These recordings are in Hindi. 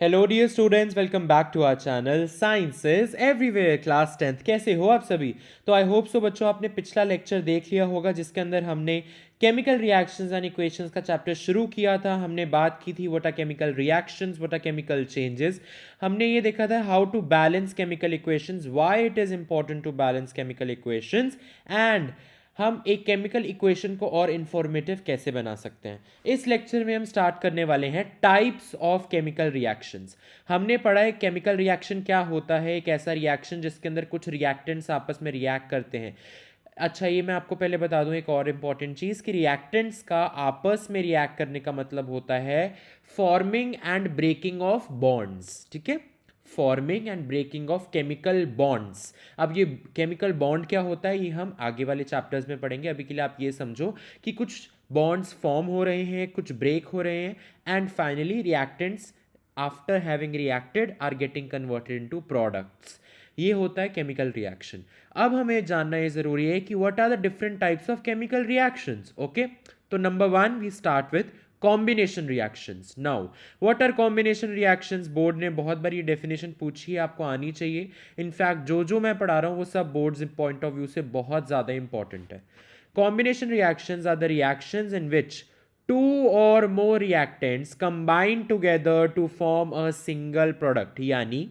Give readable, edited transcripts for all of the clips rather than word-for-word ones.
Hello dear students, welcome back to our channel science is everywhere class 10th। कैसे हो आप सभी? तो आई होप सो बच्चों, आपने पिछला लेक्चर देख लिया होगा जिसके अंदर हमने केमिकल रिएक्शंस एंड इक्वेशंस का चैप्टर शुरू किया था। हमने बात की थी what are chemical reactions, what are chemical changes. हमने ये देखा था how to balance chemical equations, why it is important to balance chemical equations, and हम एक केमिकल इक्वेशन को और इंफॉर्मेटिव कैसे बना सकते हैं। इस लेक्चर में हम स्टार्ट करने वाले हैं टाइप्स ऑफ केमिकल रिएक्शंस। हमने पढ़ा है केमिकल रिएक्शन क्या होता है, एक ऐसा रिएक्शन जिसके अंदर कुछ रिएक्टेंट्स आपस में रिएक्ट करते हैं। अच्छा, ये मैं आपको पहले बता दूं एक और इम्पॉर्टेंट चीज़ कि रिएक्टेंट्स का आपस में रिएक्ट करने का मतलब होता है forming and breaking of bonds. ठीक है, forming and breaking of chemical bonds. अब ये केमिकल बॉन्ड क्या होता है ये हम आगे वाले चैप्टर्स में पढ़ेंगे। अभी के लिए आप ये समझो कि कुछ बॉन्ड्स फॉर्म हो रहे हैं, कुछ ब्रेक हो रहे हैं, and finally reactants after having reacted are getting converted into products. ये होता है केमिकल रिएक्शन। अब हमें जानना ये जरूरी है कि what are the different types of chemical reactions. Okay, तो number one we start with combination reactions. Now what are combination reactions? Board ने बहुत बार ये डेफिनेशन पूछी है, आपको आनी चाहिए। इनफैक्ट जो जो मैं पढ़ा रहा हूँ वो सब बोर्ड्स पॉइंट ऑफ व्यू से बहुत ज़्यादा इंपॉर्टेंट है। Combination reactions are the reactions in which two or more reactants combine together to form a single product, यानी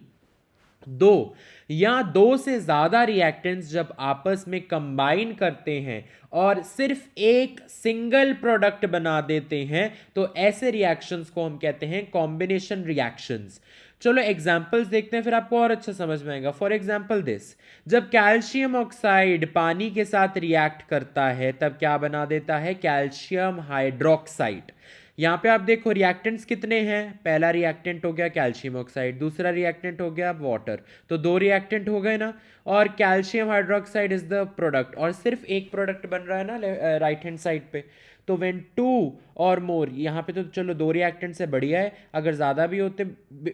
दो या दो से ज्यादा रिएक्टेंट्स जब आपस में कंबाइन करते हैं और सिर्फ एक सिंगल प्रोडक्ट बना देते हैं तो ऐसे रिएक्शंस को हम कहते हैं कॉम्बिनेशन रिएक्शंस। चलो एग्जांपल्स देखते हैं, फिर आपको और अच्छा समझ में आएगा। फॉर एग्जांपल दिस, जब कैल्शियम ऑक्साइड पानी के साथ रिएक्ट करता है तब क्या बना देता है? Calcium hydroxide. यहाँ पे आप देखो रिएक्टेंट्स कितने हैं। पहला रिएक्टेंट हो गया कैल्शियम ऑक्साइड, दूसरा रिएक्टेंट हो गया वाटर, तो दो रिएक्टेंट हो गए ना। और calcium hydroxide is the product, और सिर्फ एक प्रोडक्ट बन रहा है ना राइट हैंड साइड पे। तो व्हेन टू और मोर, यहाँ पे तो चलो दो रिएक्टेंट से बढ़िया है, अगर ज़्यादा भी होते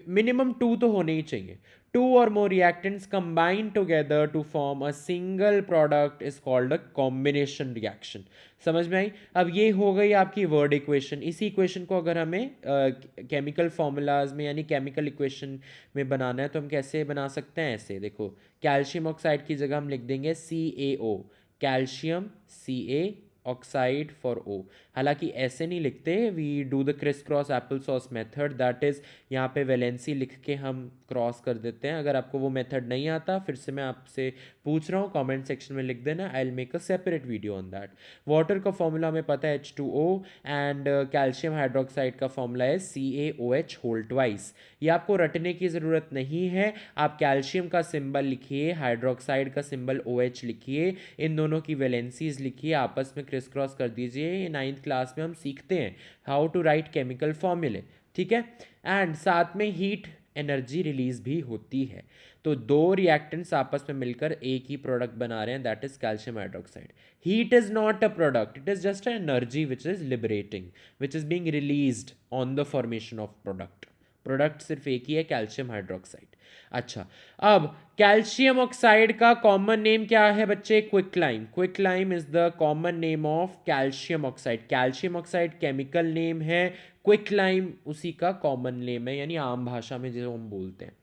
मिनिमम टू तो होने ही चाहिए। टू और more reactants combine together to form a single product is called a combination reaction. समझ में आई? अब ये हो गई आपकी वर्ड इक्वेशन। इसी इक्वेशन को अगर हमें केमिकल फॉर्मूलाज में यानी केमिकल इक्वेशन में बनाना है तो हम कैसे बना सकते हैं? ऐसे देखो, कैल्शियम ऑक्साइड की जगह हम लिख देंगे CaO, calcium Ca oxide for O। हालांकि ऐसे नहीं लिखते, we do the criss cross apple sauce method, that is यहाँ पे वैलेंसी लिख के हम क्रॉस कर देते हैं। अगर आपको वो मेथड नहीं आता फिर से मैं आपसे पूछ रहा हूँ, कमेंट सेक्शन में लिख देना, I will make a separate video on that. Water का फॉर्मूला हमें पता है H2O, एंड कैल्शियम हाइड्रोक्साइड का फॉर्मूला है CaOH होल ट्वाइस। ये आपको रटने की ज़रूरत नहीं है, आप कैल्शियम का सिंबल लिखिए, हाइड्रोक्साइड का सिंबल OH लिखिए, इन दोनों की वैलेंसीज लिखिए, आपस में क्रिस क्रॉस कर दीजिए। 9th क्लास में हम सीखते हैं हाउ टू राइट केमिकल फॉर्मूले। ठीक है, एंड साथ में हीट एनर्जी रिलीज भी होती है। तो दो रिएक्टेंट्स आपस में मिलकर एक ही प्रोडक्ट बना रहे हैं, that is calcium hydroxide. Heat is not a product, it is just energy which is liberating, which is being released on the formation of product. Product सिर्फ एक ही है, कैल्शियम हाइड्रोक्साइड। अच्छा, अब कैल्शियम ऑक्साइड का कॉमन नेम क्या है बच्चे? Quicklime. Quicklime is the common name of calcium oxide. Calcium oxide chemical name है, क्विकलाइम उसी का कॉमन नेम है, यानी आम भाषा में जो हम बोलते हैं।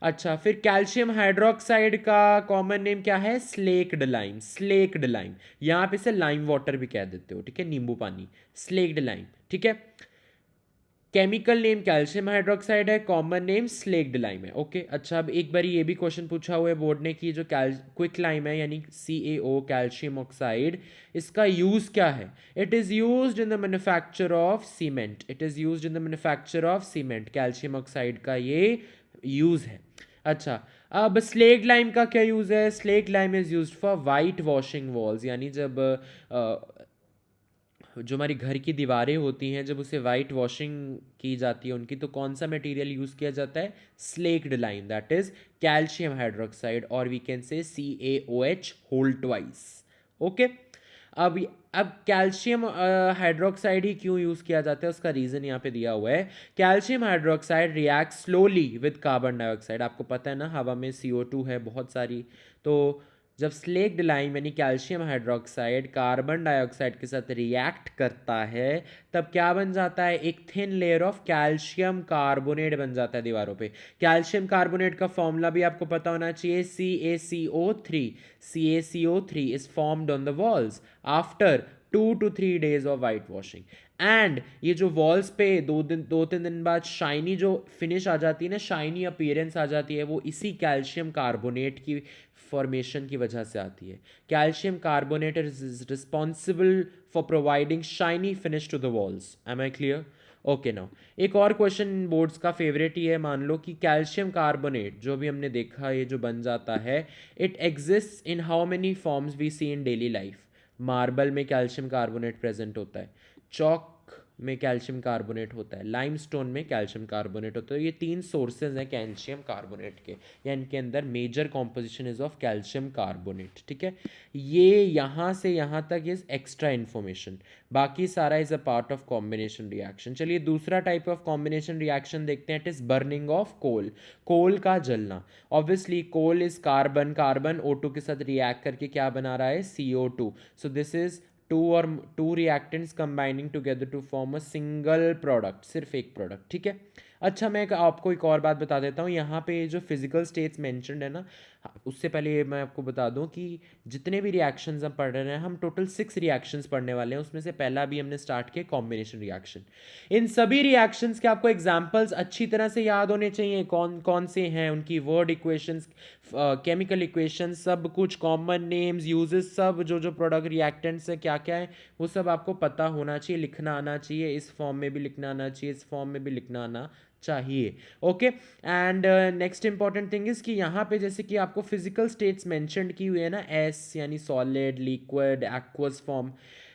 अच्छा, फिर कैल्शियम हाइड्रोक्साइड का कॉमन नेम क्या है? Slaked lime. स्लेक्ड लाइम, यहाँ पे से लाइम वाटर भी कह देते हो, ठीक है, नींबू पानी, स्लेक्ड लाइम। ठीक है, केमिकल नेम कैल्शियम हाइड्रोक्साइड है, कॉमन नेम स्लेक्ड लाइम है। ओके, अच्छा, अब एक बार ये भी क्वेश्चन पूछा हुआ है बोर्ड ने कि जो क्विक लाइम है यानी CaO कैल्शियम ऑक्साइड, इसका यूज क्या है? It is used in the manufacture of cement. It is used in the manufacture of cement, calcium oxide का ये यूज है। अच्छा, अब स्लेक्ड लाइम का क्या यूज है? Slaked lime is used for white washing walls, यानी जब जो हमारी घर की दीवारें होती हैं जब उसे वाइट वॉशिंग की जाती है उनकी, तो कौन सा मटेरियल यूज़ किया जाता है? Slaked lime, that is calcium hydroxide, और we can say CaOH whole twice. Okay, अब अब कैल्शियम हाइड्रोक्साइड ही क्यों यूज़ किया जाता है उसका रीज़न यहाँ पे दिया हुआ है। Calcium hydroxide react slowly with carbon dioxide. आपको पता है ना, हवा में CO2 है बहुत सारी, तो जब स्लेक्ड लाइम यानी कैल्शियम हाइड्रोक्साइड कार्बन डाइऑक्साइड के साथ रिएक्ट करता है तब क्या बन जाता है, एक thin layer of calcium carbonate बन जाता है दीवारों पे। कैल्शियम कार्बोनेट का फॉर्मूला भी आपको पता होना चाहिए, CaCO3। CaCO3 is formed on the walls after 2 to 3 days of white washing. And ये जो वॉल्स पे 2-3 दिन बाद शाइनी जो फिनिश आ जाती है ना, शाइनी अपीयरेंस आ जाती है, वो इसी कैल्शियम कार्बोनेट की फॉर्मेशन की वजह से आती है। Calcium carbonate is responsible for providing shiny finish to the walls. Am I clear? Okay now एक और क्वेश्चन बोर्ड्स का फेवरेट ही है, मान लो कि कैल्शियम कार्बोनेट जो भी हमने देखा ये जो बन जाता है, it exist in how many forms we see in daily life. Marble में कैल्शियम कार्बोनेट प्रेजेंट होता है, चॉक में कैल्शियम कार्बोनेट होता है, लाइमस्टोन में कैल्शियम कार्बोनेट होता है। ये 3 सोर्सेज हैं कैल्शियम कार्बोनेट के, या इनके अंदर major composition is of calcium carbonate. ठीक है, ये यहाँ से यहाँ तक इज एक्स्ट्रा इन्फॉर्मेशन, बाकी सारा is a part of combination reaction. चलिए दूसरा टाइप ऑफ कॉम्बिनेशन रिएक्शन देखते हैं, it is burning of coal. Coal का जलना, obviously coal is carbon, carbon O2 के साथ रिएक्ट करके क्या बना रहा है, CO2। So this is two reactants combining together to form a single product, सिर्फ एक प्रोडक्ट। ठीक है, अच्छा मैं आपको एक और बात बता देता हूँ, यहाँ पे जो फिजिकल स्टेट्स मेंशन्ड है ना, उससे पहले ये मैं आपको बता दूं कि जितने भी रिएक्शंस हम पढ़ रहे हैं, हम टोटल 6 रिएक्शंस पढ़ने वाले हैं। उसमें से पहला भी हमने स्टार्ट किया कॉम्बिनेशन रिएक्शन। इन सभी रिएक्शंस के आपको एग्जांपल्स अच्छी तरह से याद होने चाहिए, कौन कौन से हैं, उनकी वर्ड इक्वेशंस, केमिकल इक्वेशंस, सब कुछ, कॉमन नेम्स, यूजेस, सब जो जो प्रोडक्ट रिएक्टेंट्स है क्या क्या है वो सब आपको पता होना चाहिए, लिखना आना चाहिए, इस फॉर्म में भी लिखना आना चाहिए, इस फॉर्म में भी लिखना आना चाहिए। Okay, and next important thing is कि यहाँ पे जैसे कि आपको फिजिकल स्टेट्स मेंशन्ड की हुई है ना, एस यानी सॉलिड, लिक्विड, एक्वस फॉर्म,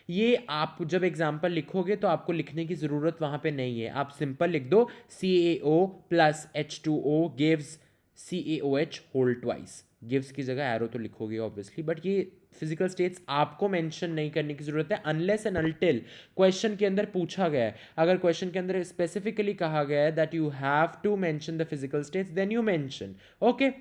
ये आप जब एग्जाम्पल लिखोगे तो आपको लिखने की ज़रूरत वहाँ पे नहीं है, आप सिंपल लिख दो CaO plus H2O gives CaOH whole twice. Gives की जगह एरो तो लिखोगे ऑब्वियसली, बट ये फिजिकल स्टेट्स आपको मेंशन नहीं करने की जरूरत है अनलेस एंड अनटिल क्वेश्चन के अंदर पूछा गया है। अगर क्वेश्चन के अंदर स्पेसिफिकली कहा गया है that you have to mention the physical states, then you mention. Okay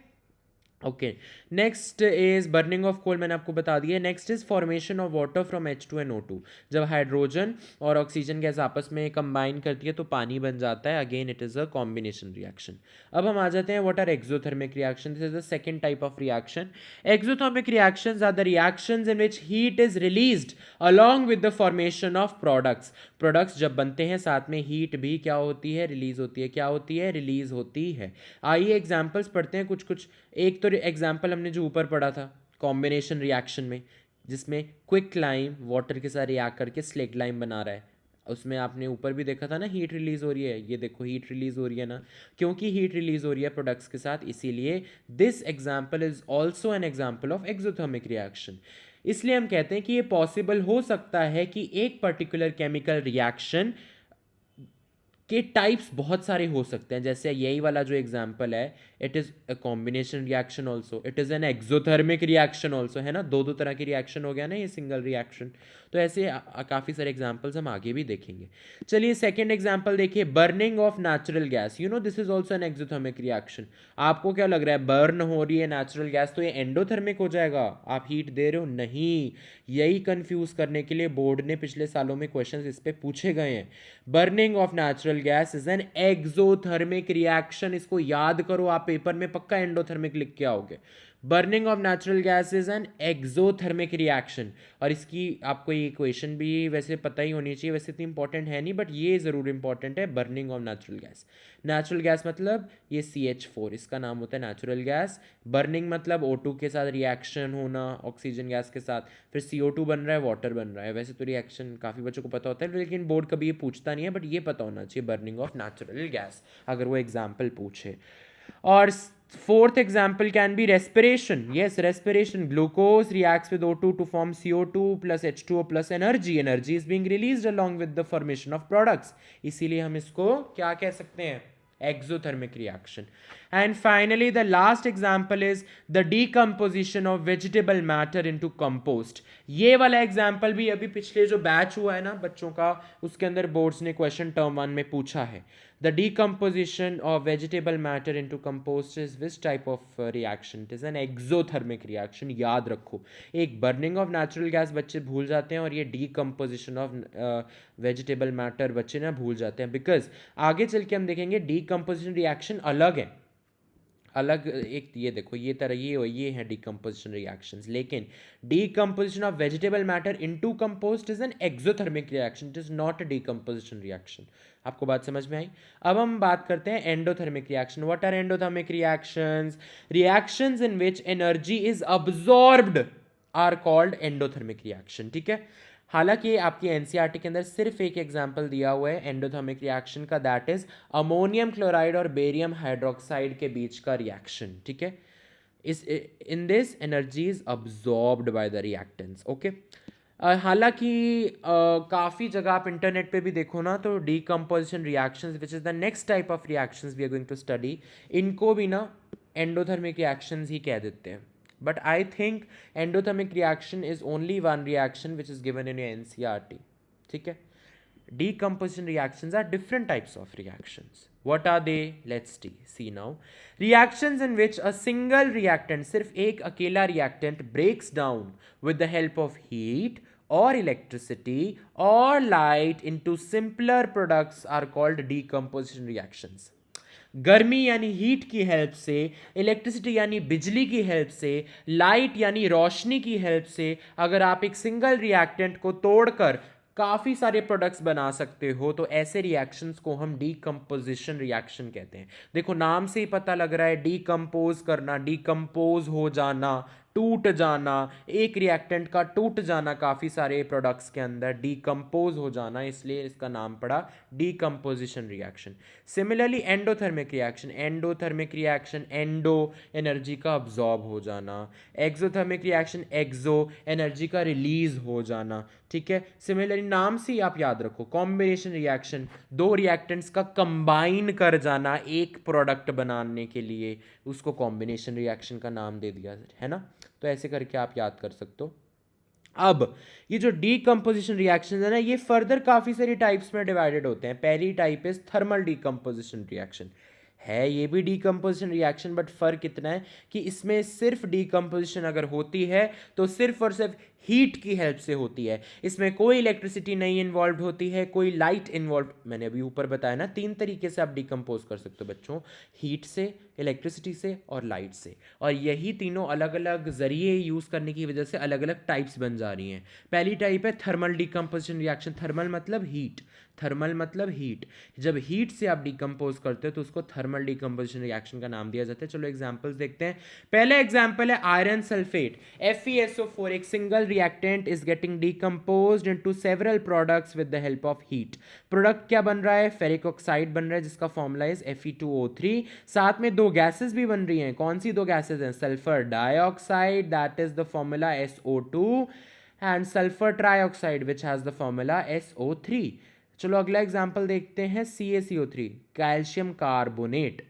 okay, next is burning of coal, मैंने आपको बता दिया। Next is formation of water from H2 and O2। जब हाइड्रोजन और ऑक्सीजन गैस आपस में कंबाइन करती है तो पानी बन जाता है। Again it is a combination reaction. अब हम आ जाते हैं what are exothermic reaction. This is the second type of reaction. Exothermic reactions are the reactions in which heat is released along with the formation of products। Products जब बनते हैं साथ में हीट भी क्या होती है, रिलीज होती है। क्या होती है, रिलीज होती है। आइए एग्जांपल्स पढ़ते हैं कुछ कुछ। एक तो एग्जांपल हमने जो ऊपर पढ़ा था कॉम्बिनेशन रिएक्शन में, जिसमें क्विक लाइम वाटर के साथ रिएक्ट करके स्लेक्ट लाइम बना रहा है, उसमें आपने ऊपर भी देखा था ना, हीट रिलीज हो रही है। ये देखो हीट रिलीज हो रही है ना, क्योंकि हीट रिलीज हो रही है प्रोडक्ट्स के साथ, इसीलिए this example is also an example of exothermic reaction. इसलिए हम कहते हैं कि ये पॉसिबल हो सकता है कि एक पर्टिकुलर केमिकल रिएक्शन के टाइप्स बहुत सारे हो सकते हैं। जैसे यही वाला जो एग्जांपल है, it is a combination reaction also, it is an exothermic reaction also, है ना, दो दो तरह की रिएक्शन हो गया ना ये सिंगल रिएक्शन। तो ऐसे काफ़ी सारे एग्जांपल्स हम आगे भी देखेंगे। चलिए सेकंड एग्जांपल देखिए, burning of natural gas. You know this is also an exothermic reaction. आपको क्या लग रहा है, बर्न हो रही है नेचुरल गैस तो ये एंडोथर्मिक हो जाएगा, आप हीट दे रहे हो? नहीं, यही कंफ्यूज करने के लिए बोर्ड ने पिछले सालों में क्वेश्चंस इस पे पूछे गए हैं। Burning of natural gas is an exothermic reaction, इसको याद करो, आप पेपर में पक्का एंडोथर्मिक लिख के आओगे। Burning of natural gas is an exothermic reaction. और इसकी आपको ये इक्वेशन भी वैसे पता ही होनी चाहिए, वैसे इतनी इंपॉर्टेंट है नहीं बट ये ज़रूर इंपॉर्टेंट है। Burning of natural gas, natural gas मतलब ये CH4, इसका नाम होता है नेचुरल गैस। बर्निंग मतलब O2 के साथ रिएक्शन होना ऑक्सीजन गैस के साथ, फिर CO2 बन रहा है, वाटर बन रहा है। वैसे तो रिएक्शन काफ़ी बच्चों को पता होता है लेकिन बोर्ड कभी ये पूछता नहीं है, बट ये पता होना चाहिए बर्निंग ऑफ नेचुरल गैस अगर वो एग्जाम्पल पूछे। और fourth example can be respiration. Yes, respiration. Glucose reacts with O2 to form CO2 plus H2O plus energy. Energy is being released along with the formation of products. इसीलिए हम इसको क्या कह सकते हैं, exothermic reaction. And finally the last example is the decomposition of vegetable matter into compost. ये वाला एग्जाम्पल भी अभी पिछले जो बैच हुआ है ना बच्चों का, उसके अंदर बोर्ड्स ने क्वेश्चन टर्म 1 में पूछा है। The decomposition of vegetable matter into compost is which type of reaction? It is an exothermic reaction. याद रखो, एक burning of natural gas बच्चे भूल जाते हैं और ये decomposition of vegetable matter बच्चे ना भूल जाते हैं, बिकॉज आगे चल के हम देखेंगे decomposition reaction अलग है, अलग एक ये देखो ये तरह ये है डिकम्पोजिशन रिएक्शंस, लेकिन decomposition of vegetable matter into compost is an exothermic reaction, it is not a decomposition reaction. आपको बात समझ में आई? अब हम बात करते हैं endothermic reaction. What are endothermic reactions? Reactions in which energy is absorbed are called endothermic reaction. ठीक है, हालांकि आपकी एनसीईआरटी के अंदर सिर्फ एक एग्जांपल दिया हुआ है एंडोथर्मिक रिएक्शन का, दैट इज अमोनियम क्लोराइड और बेरियम हाइड्रोक्साइड के बीच का रिएक्शन। ठीक है, इस in this energy is absorbed by the reactants. Okay, हालांकि काफ़ी जगह आप इंटरनेट पे भी देखो ना तो decomposition reactions which is the next type of reactions we are going to study, इनको भी ना एंडोथर्मिक रिएक्शंस ही कह देते हैं। But I think endothermic reaction is only one reaction which is given in your NCERT. ठीक है, decomposition reactions are different types of reactions. What are they? Let's see now. Reactions in which a single reactant, सिर्फ एक अकेला reactant breaks down with the help of heat or electricity or light into simpler products are called decomposition reactions. गर्मी यानी हीट की हेल्प से, इलेक्ट्रिसिटी यानी बिजली की हेल्प से, लाइट यानी रोशनी की हेल्प से अगर आप एक सिंगल रिएक्टेंट को तोड़कर काफ़ी सारे प्रोडक्ट्स बना सकते हो तो ऐसे रिएक्शंस को हम डीकम्पोजिशन रिएक्शन कहते हैं। देखो नाम से ही पता लग रहा है, डीकम्पोज करना, डीकम्पोज हो जाना, टूट जाना, एक रिएक्टेंट का टूट जाना काफ़ी सारे प्रोडक्ट्स के अंदर, डीकम्पोज हो जाना, इसलिए इसका नाम पड़ा decomposition reaction. Similarly endothermic reaction, endothermic reaction endo energy का अब्जॉर्ब हो जाना, एक्सोथर्मिक रिएक्शन एक्सो एनर्जी का रिलीज हो जाना। ठीक है, सिमिलरली नाम से ही आप याद रखो, कॉम्बिनेशन रिएक्शन दो रिएक्टेंट्स का कंबाइन कर जाना एक प्रोडक्ट बनाने के लिए, उसको कॉम्बिनेशन रिएक्शन का नाम दे दिया है ना, तो ऐसे करके आप याद कर सकते हो। अब ये जो डीकम्पोजिशन रिएक्शन है ना, ये फर्दर काफ़ी सारी टाइप्स में डिवाइडेड होते हैं। पहली type is thermal decomposition reaction, है ये भी डीकम्पोजिशन रिएक्शन, बट फर्क इतना है कि इसमें सिर्फ डीकम्पोजिशन अगर होती है तो सिर्फ और सिर्फ हीट की हेल्प से होती है, इसमें कोई इलेक्ट्रिसिटी नहीं इन्वॉल्व होती है, कोई लाइट इन्वॉल्व, मैंने अभी ऊपर बताया ना 3 तरीके से आप डीकम्पोज कर सकते हो बच्चों, हीट से, इलेक्ट्रिसिटी से और लाइट से, और यही तीनों अलग अलग जरिए यूज़ करने की वजह से अलग अलग टाइप्स बन जा रही हैं। पहली टाइप है थर्मल डीकम्पोजिशन रिएक्शन, थर्मल मतलब हीट, थर्मल मतलब हीट, जब हीट से आप डीकम्पोज करते हो तो उसको थर्मल डीकम्पोजिशन रिएक्शन का नाम दिया जाता है। चलो एग्जांपल्स देखते हैं। पहला एग्जांपल है आयरन सल्फेट FeSO4, एक single reactant is getting decomposed into several products with the help of heat. Product क्या बन रहा है? फेरिक ऑक्साइड बन रहा है जिसका फॉर्मूला इज Fe2O3। साथ में दो गैसेस भी बन रही हैं, कौन सी दो गैसेस हैं? Sulphur dioxide, that is the formula SO2, and sulphur trioxide which has the formula SO3। चलो अगला एग्जाम्पल देखते हैं, CaCO3, calcium carbonate,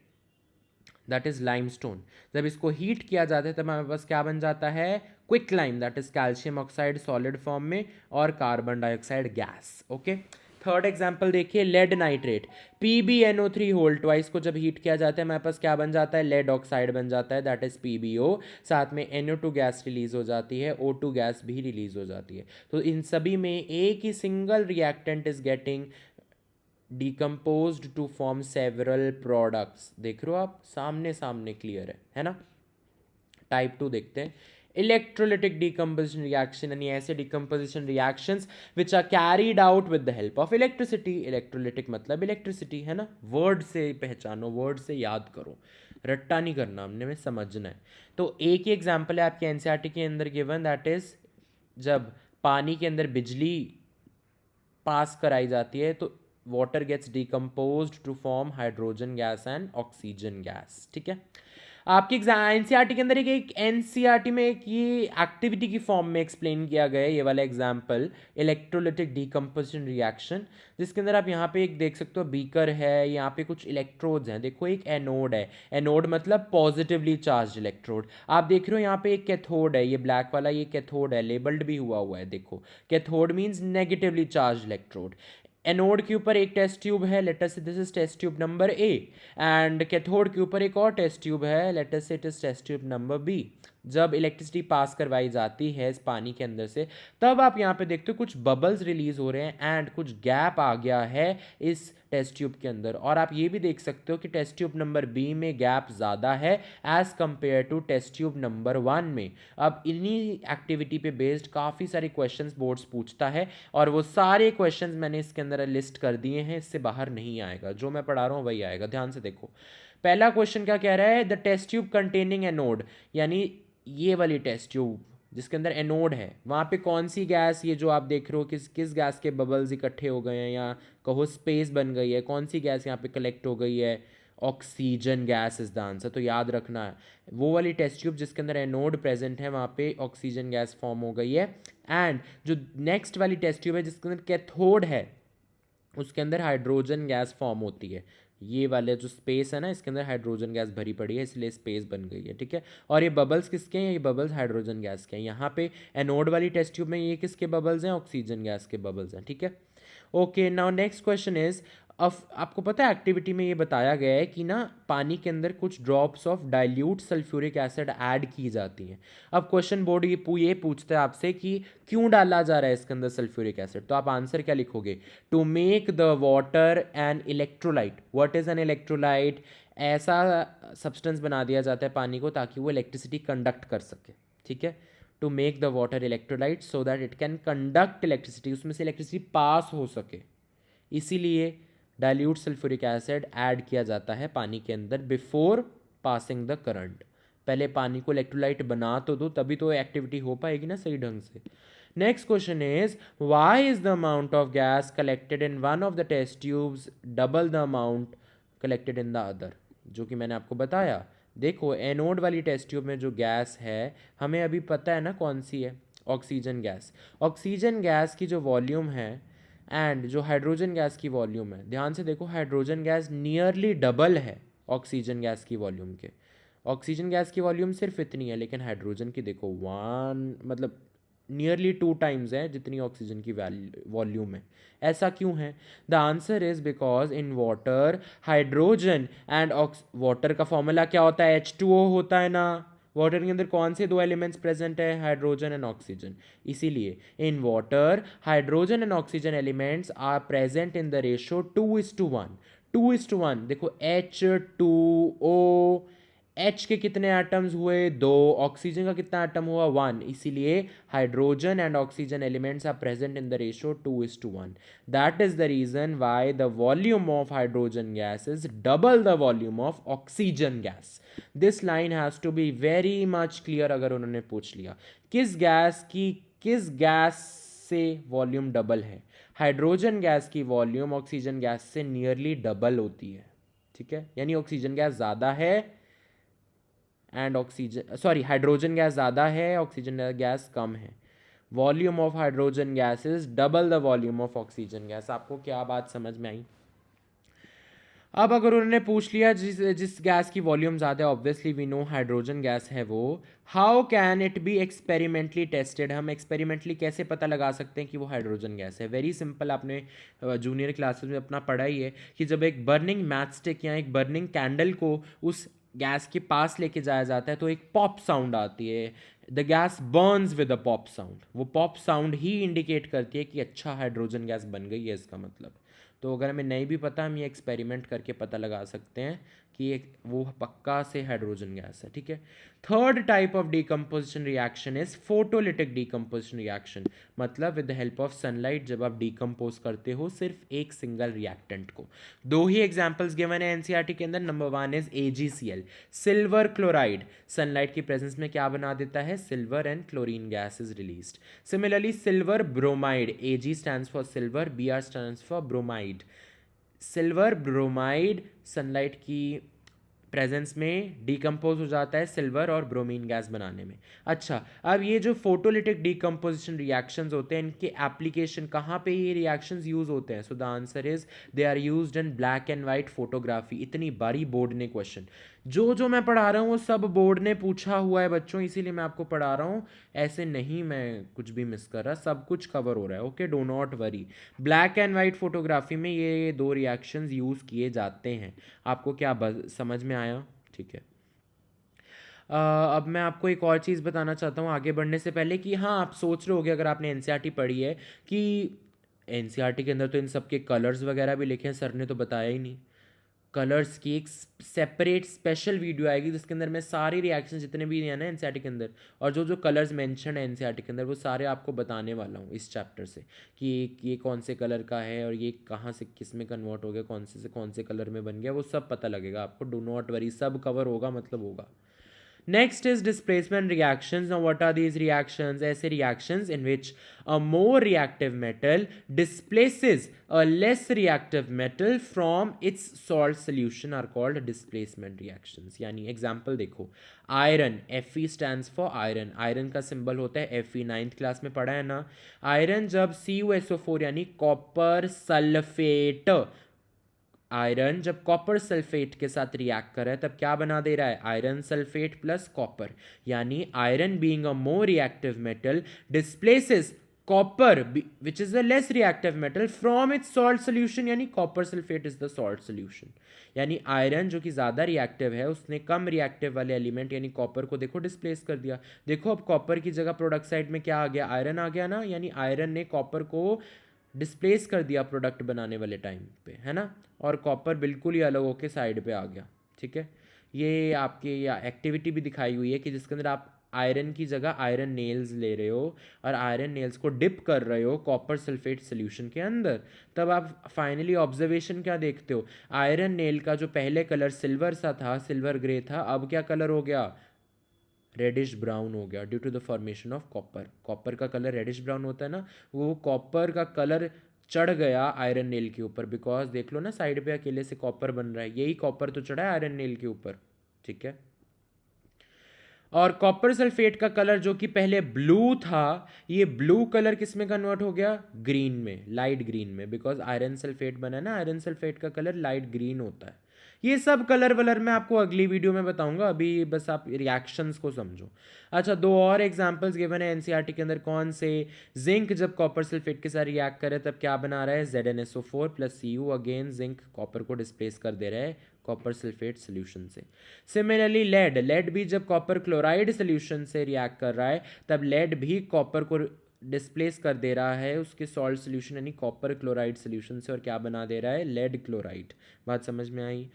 that is limestone. जब इसको हीट किया जाता है तब हमारे पास क्या बन जाता है? Quick lime, that is calcium oxide solid form में और carbon dioxide gas. Okay, third example देखिए, lead nitrate PbNO3 whole twice को जब हीट किया जाता है हमारे पास क्या बन जाता है? लेड ऑक्साइड बन जाता है, दैट इज PbO, साथ में NO2 गैस रिलीज हो जाती है, O2 गैस भी रिलीज हो जाती है। तो इन सभी में एक ही single reactant is getting decomposed to form several products। देख रहे हो आप, सामने सामने क्लियर है ना। टाइप 2 देखते हैं, इलेक्ट्रोलिटिक डीकम्पोजिशन रिएक्शन, यानी ऐसे decomposition reactions which are carried out with the help of electricity. Electrolytic मतलब इलेक्ट्रिसिटी है ना, वर्ड से पहचानो, वर्ड से याद करो, रट्टा नहीं करना, हमने में समझना है। तो एक ही एग्जाम्पल है आपके एनसीईआरटी के अंदर गिवन, दैट इज जब पानी के अंदर बिजली पास कराई जाती है तो water gets decomposed to form hydrogen gas and oxygen gas. ठीक है, आपकी एनसीईआरटी के अंदर एक एनसीईआरटी में एक ये एक्टिविटी की फॉर्म में एक्सप्लेन किया गया है, ये वाला एग्जांपल इलेक्ट्रोलिटिक डीकम्पोजिशन रिएक्शन, जिसके अंदर आप यहाँ पे एक देख सकते हो बीकर है, यहाँ पे कुछ इलेक्ट्रोड्स हैं, देखो एक एनोड है, एनोड मतलब पॉजिटिवली चार्ज इलेक्ट्रोड, आप देख रहे हो यहाँ पे एक कैथोड है, ये ब्लैक वाला ये कैथोड है, लेबल्ड भी हुआ है, देखो cathode means negatively charged electrode. Anode के ऊपर एक टेस्ट ट्यूब है, let us say this is test tube number A, and cathode के ऊपर एक और टेस्ट ट्यूब है, let us say it is test tube number B. जब इलेक्ट्रिसिटी पास करवाई जाती है इस पानी के अंदर से, तब आप यहाँ पे देखते हो कुछ बबल्स रिलीज हो रहे हैं एंड कुछ गैप आ गया है इस टेस्ट ट्यूब के अंदर। और आप ये भी देख सकते हो कि टेस्ट ट्यूब नंबर बी में गैप ज़्यादा है as compare to test tube number 1 में। अब इन्हीं एक्टिविटी पे बेस्ड काफ़ी सारे क्वेश्चंस बोर्ड्स पूछता है, और वो सारे क्वेश्चंस मैंने इसके अंदर लिस्ट कर दिए हैं, इससे बाहर नहीं आएगा, जो मैं पढ़ा रहा हूँ वही आएगा। ध्यान से देखो, पहला क्वेश्चन क्या कह रहा है, the test tube containing anode, यानी ये वाली टेस्ट ट्यूब जिसके अंदर एनोड है, वहाँ पे कौन सी गैस, ये जो आप देख रहे हो किस किस गैस के बबल्स इकट्ठे हो गए हैं या कहो स्पेस बन गई है, कौन सी गैस यहाँ पे कलेक्ट हो गई है, oxygen gas is the answer. तो याद रखना है वो वाली टेस्ट ट्यूब जिसके अंदर एनोड प्रेजेंट है वहाँ पे ऑक्सीजन गैस फॉर्म हो गई है। एंड जो नेक्स्ट वाली टेस्ट ट्यूब है जिसके अंदर कैथोड है, उसके अंदर हाइड्रोजन गैस फॉर्म होती है। ये वाले जो स्पेस है ना, इसके अंदर हाइड्रोजन गैस भरी पड़ी है, इसलिए स्पेस बन गई है, ठीक है। और ये बबल्स किसके हैं, ये बबल्स हाइड्रोजन गैस के हैं। यहाँ पे एनोड वाली टेस्ट ट्यूब में ये किसके बबल्स हैं, ऑक्सीजन गैस के बबल्स हैं, ठीक है। Okay, now next question is, अब आपको पता है एक्टिविटी में ये बताया गया है कि ना पानी के अंदर कुछ drops of dilute sulphuric acid add की जाती हैं। अब क्वेश्चन बोर्ड ये पूछता है आपसे कि क्यों डाला जा रहा है इसके अंदर सल्फ्यूरिक एसिड, तो आप आंसर क्या लिखोगे, to make the water an electrolyte. What is an electrolyte, ऐसा सब्सटेंस बना दिया जाता है पानी को ताकि वो इलेक्ट्रिसिटी कंडक्ट कर सके, ठीक है। To make the water electrolyte so that it can conduct electricity, उसमें से इलेक्ट्रिसिटी पास हो सके, इसीलिए डाइल्यूट सल्फ्यूरिक एसिड ऐड किया जाता है पानी के अंदर बिफोर पासिंग द करंट। पहले पानी को इलेक्ट्रोलाइट बना तो दो, तभी तो एक्टिविटी हो पाएगी ना सही ढंग से। Next question is, why is the amount of gas collected in one of the test tubes double the amount collected in the other, जो कि मैंने आपको बताया। देखो एनोड वाली टेस्ट ट्यूब में जो गैस है हमें अभी पता है ना कौन सी है, ऑक्सीजन गैस। ऑक्सीजन गैस की जो वॉल्यूम है एंड जो हाइड्रोजन गैस की वॉल्यूम है, ध्यान से देखो हाइड्रोजन गैस नियरली डबल है ऑक्सीजन गैस की वॉल्यूम के। ऑक्सीजन गैस की वॉल्यूम सिर्फ इतनी है, लेकिन हाइड्रोजन की देखो वन मतलब नियरली 2 टाइम्स है जितनी ऑक्सीजन की वॉल्यूम है। ऐसा क्यों है, the answer is because in water hydrogen and water का फॉर्मूला क्या होता है, H2O होता है ना। वाटर के अंदर कौन से दो एलिमेंट्स प्रेजेंट है, हाइड्रोजन एंड ऑक्सीजन। इसीलिए in water hydrogen and oxygen elements are present in the ratio 2:1। 2:1 देखो H2O, H के कितने एटम्स हुए, 2, ऑक्सीजन का कितना एटम हुआ, 1, इसीलिए hydrogen and oxygen elements are present in the ratio 2:1। That is the reason why the volume of hydrogen gas is double the volume of oxygen gas. This line has to be very much clear. अगर उन्होंने पूछ लिया किस गैस से वॉल्यूम डबल है, हाइड्रोजन गैस की वॉल्यूम ऑक्सीजन गैस से नियरली डबल होती है, ठीक है। यानी ऑक्सीजन गैस ज़्यादा है एंड हाइड्रोजन गैस ज़्यादा है, ऑक्सीजन गैस कम है। Volume of hydrogen gas is double the volume of oxygen gas. आपको क्या बात समझ में आई। अब अगर उन्होंने पूछ लिया जिस गैस की वॉल्यूम ज़्यादा है, obviously we know hydrogen gas है वो, how can it be experimentally tested, हम एक्सपेरिमेंटली कैसे पता लगा सकते हैं कि वो हाइड्रोजन गैस है। वेरी सिंपल, आपने जूनियर क्लासेस में अपना पढ़ा ही है कि जब एक बर्निंग मैचस्टिक या एक बर्निंग कैंडल को उस गैस के पास लेके जाया जाता है तो एक पॉप साउंड आती है, the gas Burns with a pop sound. वो पॉप साउंड ही इंडिकेट करती है कि अच्छा हाइड्रोजन गैस बन गई है इसका मतलब। तो अगर हमें नहीं भी पता, हम ये एक्सपेरिमेंट करके पता लगा सकते हैं कि वो पक्का से हाइड्रोजन गैस है, ठीक है। Third type of decomposition reaction is photolytic decomposition reaction, मतलब with the help of sunlight जब आप डीकम्पोज करते हो सिर्फ एक सिंगल रिएक्टेंट को। दो ही एग्जाम्पल्स गिवन है एनसीईआरटी के अंदर। Number 1 is AgCl, silver chloride, sunlight की प्रेजेंस में क्या बना देता है, silver and chlorine gas is released. Similarly silver bromide, Ag stands for silver, Br stands for bromide. Silver bromide sunlight की प्रेजेंस में डिकम्पोज हो जाता है सिल्वर और ब्रोमीन गैस बनाने में। अच्छा, अब ये जो फोटोलिटिक डिकम्पोजिशन रिएक्शंस होते हैं, इनके एप्लीकेशन कहाँ पे ये रिएक्शंस यूज होते हैं? So the answer is they are used in black and white photography. इतनी बारी बोर्ड ने क्वेश्चन, जो मैं पढ़ा रहा हूँ वो सब बोर्ड ने पूछा हुआ है बच्चों, इसीलिए मैं आपको पढ़ा रहा हूँ। ऐसे नहीं मैं कुछ भी मिस कर रहा, सब कुछ कवर हो रहा है। Okay, do not worry. Black and white photography में ये दो रिएक्शंस यूज़ किए जाते हैं। आपको क्या समझ में आया? ठीक है। अब मैं आपको एक और चीज़ बताना चाहता हूँ आगे बढ़ने से पहले कि हाँ, आप सोच रहे होगे अगर आपने एनसीईआरटी पढ़ी है कि एनसीईआरटी के अंदर तो इन सब के कलर्स वगैरह भी लिखे हैं, सर ने तो बताया ही नहीं। कलर्स की एक सेपरेट स्पेशल वीडियो आएगी जिसके अंदर मैं सारी रिएक्शन जितने भी हैं ना एनसीईआरटी के अंदर, और जो जो कलर्स मेंशन है एनसीईआरटी के अंदर, वो सारे आपको बताने वाला हूँ इस चैप्टर से कि ये कौन से कलर का है और ये कहाँ से किस में कन्वर्ट हो गया, कौन से कौन से कलर में बन गया, वो सब पता लगेगा आपको। डू नॉट वरी, सब कवर होगा, मतलब होगा। Next is displacement reactions. Now, what are these reactions? ऐसे reactions in which a more reactive metal displaces a less reactive metal from its salt solution are called displacement reactions. यानी example देखो, iron, Fe stands for iron. iron का symbol होता है Fe, 9th क्लास में पढ़ा है ना। iron जब CuSO4 यानी कॉपर सल्फेट, आयरन जब कॉपर सल्फेट के साथ रिएक्ट कर रहा है तब क्या बना दे रहा है? Iron sulphate plus copper. यानी iron being a more reactive metal displaces copper which is a less reactive metal from its salt solution, यानी copper sulphate is the salt solution. यानी आयरन जो कि ज़्यादा रिएक्टिव है उसने कम रिएक्टिव वाले एलिमेंट यानी कॉपर को देखो डिस्प्लेस कर दिया। देखो अब कॉपर की जगह प्रोडक्ट साइड में क्या आ गया? आयरन आ गया ना। यानी आयरन ने कॉपर को डिस्प्लेस कर दिया प्रोडक्ट बनाने वाले टाइम पे, है ना। और कॉपर बिल्कुल ही अलग होके साइड पे आ गया। ठीक है, ये आपकी या एक्टिविटी भी दिखाई हुई है कि जिसके अंदर आप आयरन की जगह आयरन नेल्स ले रहे हो और आयरन नेल्स को डिप कर रहे हो कॉपर सल्फेट सोल्यूशन के अंदर, तब आप फाइनली ऑब्जर्वेशन क्या देखते हो? आयरन नेल का जो पहले कलर सिल्वर सा था, सिल्वर ग्रे था, अब क्या कलर हो गया? रेडिश ब्राउन हो गया due to the formation of copper. Copper का कलर रेडिश ब्राउन होता है ना, वो कॉपर का कलर चढ़ गया आयरन नेल के ऊपर, बिकॉज देख लो ना साइड पे अकेले से कॉपर बन रहा है, यही कॉपर तो चढ़ा है आयरन नेल के ऊपर। ठीक है, और कॉपर सल्फेट का कलर जो कि पहले ब्लू था, ये ब्लू कलर किस में कन्वर्ट हो गया? ग्रीन में, लाइट ग्रीन में, बिकॉज आयरन सल्फेट बना ना, आयरन सल्फेट का कलर लाइट ग्रीन होता है। ये सब कलर वलर मैं आपको अगली वीडियो में बताऊंगा, अभी बस आप रिएक्शंस को समझो। अच्छा, दो और एग्जांपल्स गिवन है एनसीईआरटी के अंदर, कौन से? जिंक जब कॉपर सल्फेट के साथ रिएक्ट करे तब क्या बना रहा है? ZnSO4 plus Cu। Again zinc copper को डिस्प्लेस कर दे रहा है कॉपर सल्फेट सोल्यूशन से। सिमिलरली लेड भी जब कॉपर क्लोराइड सोल्यूशन से रिएक्ट कर रहा है तब लेड भी कॉपर को डिस्प्लेस कर दे रहा है उसके सॉल्ट सोल्यूशन यानी कॉपर क्लोराइड सोल्यूशन से, और क्या बना दे रहा है? Lead chloride. बात समझ में आई?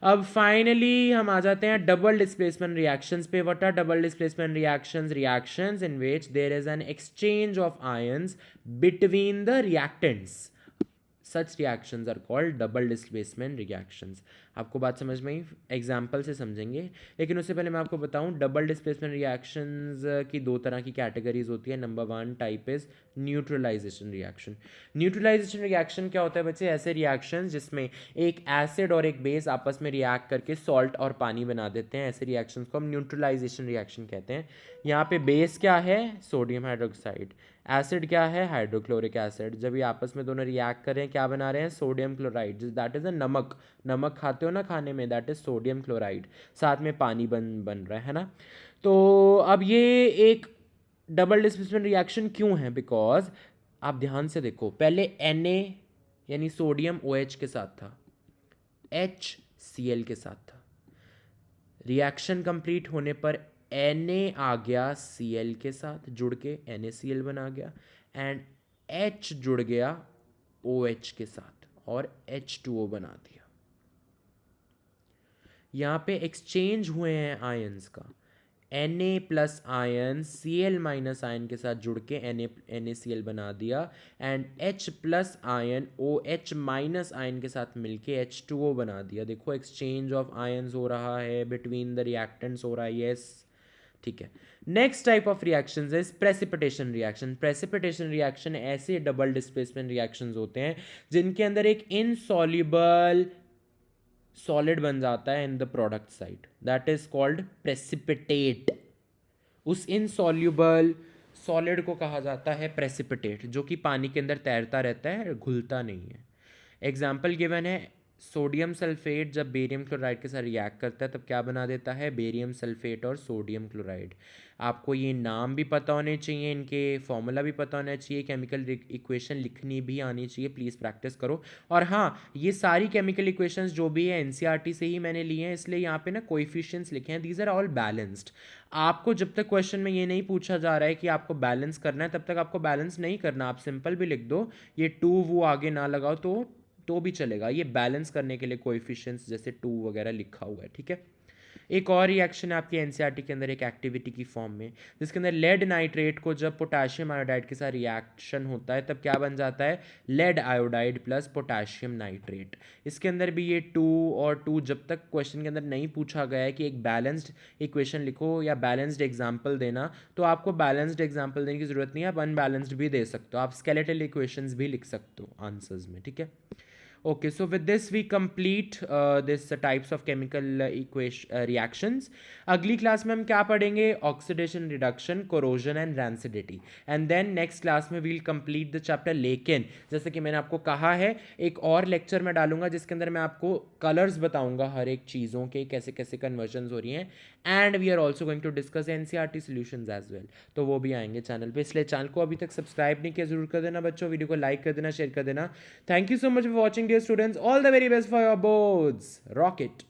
अब फाइनली हम आ जाते हैं डबल डिस्प्लेसमेंट रिएक्शंस पे। What are double displacement reactions? Reactions in which there is an exchange of ions between the reactants. Such reactions are called double displacement reactions. आपको बात समझ में आई? एग्जाम्पल से समझेंगे, लेकिन उससे पहले मैं आपको बताऊं डबल डिस्प्लेसमेंट रिएक्शंस की दो तरह की कैटेगरीज होती है। Number one type is neutralisation reaction. Neutralisation reaction क्या होता है बच्चे? ऐसे रिएक्शन जिसमें एक एसिड और एक बेस आपस में रिएक्ट करके सॉल्ट और पानी बना देते हैं, ऐसे रिएक्शंस को हम न्यूट्रलाइजेशन रिएक्शन कहते हैं। यहाँ पे बेस क्या है? Sodium hydroxide. एसिड क्या है? Hydrochloric acid. जब ये आपस में दोनों रिएक्ट करें क्या बना रहे हैं? Sodium chloride, that is a नमक। नमक खाते हो ना खाने में, दैट इज सोडियम क्लोराइड। साथ में पानी बन रहा है ना। तो अब ये एक डबल डिस्प्लेसमेंट रिएक्शन क्यों है? बिकॉज आप ध्यान से देखो, पहले Na यानी सोडियम OH के साथ था, HCl के साथ था। रिएक्शन कंप्लीट होने पर Na आ गया Cl के साथ जुड़ के, NaCl बना गया, एंड H जुड़ गया OH के साथ और H2O बना दिया। यहाँ पे एक्सचेंज हुए हैं आयंस का। Na plus ion Cl minus ion के साथ जुड़ के NaCl बना दिया, and H plus ion OH minus ion के साथ मिलके H2O बना दिया। देखो एक्सचेंज ऑफ आयंस हो रहा है, बिटवीन द रिएक्टेंट्स हो रहा है। यस, ठीक है। Next type of reaction is precipitation reaction. Precipitation reaction ऐसे डबल डिस्प्लेसमेंट रिएक्शंस होते हैं जिनके अंदर एक इनसॉल्युबल सॉलिड बन जाता है in the product side, that is called precipitate. उस इनसॉल्युबल सॉलिड को कहा जाता है प्रेसिपिटेट, जो कि पानी के अंदर तैरता रहता है, घुलता नहीं है। एग्जाम्पल गिवन है, सोडियम सल्फेट जब बेरियम क्लोराइड के साथ रिएक्ट करता है तब क्या बना देता है, बेरियम सल्फेट और सोडियम क्लोराइड। आपको ये नाम भी पता होने चाहिए, इनके फॉर्मूला भी पता होना चाहिए, केमिकल इक्वेशन लिखनी भी आनी चाहिए, प्लीज़ प्रैक्टिस करो। और हाँ, ये सारी केमिकल इक्वेशंस जो भी है एनसीईआरटी से ही मैंने लिए हैं, इसलिए यहाँ पे ना कोएफिशिएंट्स लिखे हैं, दीज आर ऑल बैलेंस्ड। आपको जब तक क्वेश्चन में ये नहीं पूछा जा रहा है कि आपको बैलेंस करना है, तब तक आपको बैलेंस नहीं करना। आप सिंपल भी लिख दो, ये टू वो आगे ना लगाओ तो भी चलेगा। ये बैलेंस करने के लिए कोएफिशिएंट्स जैसे टू वगैरह लिखा हुआ है, ठीक है। एक और रिएक्शन है आपकी एनसीईआरटी के अंदर एक एक्टिविटी की फॉर्म में, जिसके अंदर लेड नाइट्रेट को जब पोटाशियम आयोडाइड के साथ रिएक्शन होता है तब क्या बन जाता है, lead iodide plus potassium nitrate. इसके अंदर भी ये टू और टू, जब तक क्वेश्चन के अंदर नहीं पूछा गया है कि एक बैलेंस्ड इक्वेशन लिखो या बैलेंस्ड एग्जाम्पल देना, तो आपको बैलेंस्ड एग्जाम्पल देने की जरूरत नहीं है, आप अनबैलेंस्ड भी दे सकते हो, आप स्केलेटल इक्वेशंस भी लिख सकते हो आंसर्स में, ठीक है। Okay, so with this we complete this types of chemical equation reactions. अगली क्लास में हम क्या पढ़ेंगे, oxidation, reduction, corrosion and rancidity. And then next class में वील कंप्लीट द चैप्टर। लेकिन जैसे कि मैंने आपको कहा है, एक और लेक्चर मैं डालूंगा जिसके अंदर मैं आपको कलर्स बताऊंगा हर एक चीज़ों के, कैसे कैसे कन्वर्जन्स हो रही हैं। And we are also going to discuss NCERT solutions as well, तो वो भी आएंगे चैनल पे। इसलिए चैनल को अभी तक सब्सक्राइब नहीं किया, जरूर कर देना बच्चों, वीडियो को लाइक कर देना, शेयर कर देना। Thank you so much for watching, dear students. All the very best for your boards. Rock it.